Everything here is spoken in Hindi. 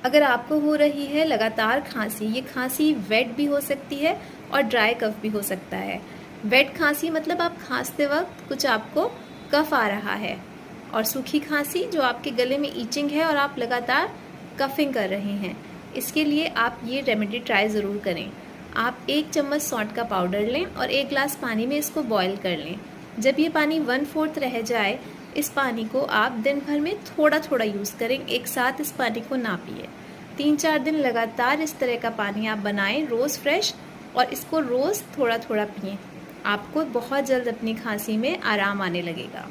अगर आपको हो रही है लगातार खांसी, ये खांसी वेट भी हो सकती है और ड्राई कफ भी हो सकता है। वेट खांसी मतलब आप खांसते वक्त कुछ आपको कफ आ रहा है, और सूखी खांसी जो आपके गले में ईचिंग है और आप लगातार कफिंग कर रहे हैं। इसके लिए आप ये रेमेडी ट्राई ज़रूर करें। आप 1 चम्मच सौंठ का पाउडर लें और 1 ग्लास पानी में इसको बॉईल कर लें। जब ये पानी 1/4 रह जाए, इस पानी को आप दिन भर में थोड़ा थोड़ा यूज़ करें, एक साथ इस पानी को ना पिए। 3-4 दिन लगातार इस तरह का पानी आप बनाएं रोज़ फ्रेश, और इसको रोज़ थोड़ा थोड़ा पिएं। आपको बहुत जल्द अपनी खांसी में आराम आने लगेगा।